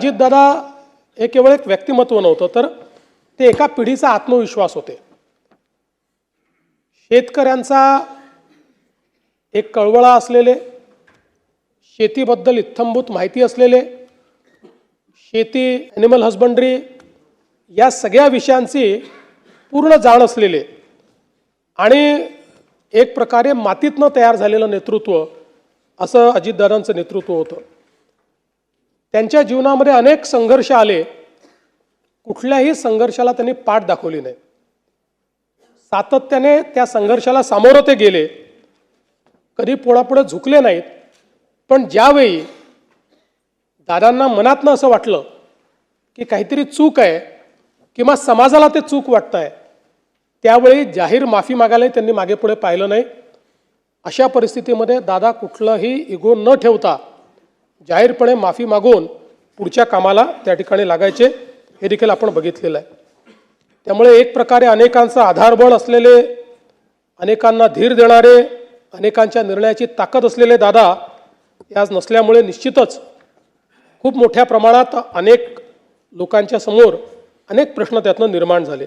अजितदादा हे केवळ एक व्यक्तिमत्व नव्हतं, तर ते एका पिढीचा आत्मविश्वास होते. शेतकऱ्यांचा एक कळवळा असलेले, शेतीबद्दल इत्थंभूत माहिती असलेले, शेती, ॲनिमल हजबंड्री या सगळ्या विषयांची पूर्ण जाण असलेले आणि एक प्रकारे मातीतनं तयार झालेलं नेतृत्व असं अजितदादांचं नेतृत्व होतं. त्यांच्या जीवनामध्ये अनेक संघर्ष आले, कुठल्याही संघर्षाला त्यांनी पाठ दाखवली नाही. सातत्याने त्या संघर्षाला सामोरं ते गेले, कधी पोळापुढे झुकले नाहीत. पण ज्यावेळी दादांना मनातनं असं वाटलं की काहीतरी चूक आहे किंवा समाजाला ते चूक वाटत आहे, त्यावेळी जाहीर माफी मागायला त्यांनी मागे पुढे पाहिलं नाही. अशा परिस्थितीमध्ये दादा कुठलंही इगो न ठेवता जाहीरपणे माफी मागून पुढच्या कामाला त्या ठिकाणी लागायचे, हे देखील आपण बघितलेलं आहे. त्यामुळे एक प्रकारे अनेकांचं आधारबळ असलेले, अनेकांना धीर देणारे, अनेकांच्या निर्णयाची ताकद असलेले दादा आज नसल्यामुळे निश्चितच खूप मोठ्या प्रमाणात अनेक लोकांच्या समोर अनेक प्रश्न त्यातनं निर्माण झाले.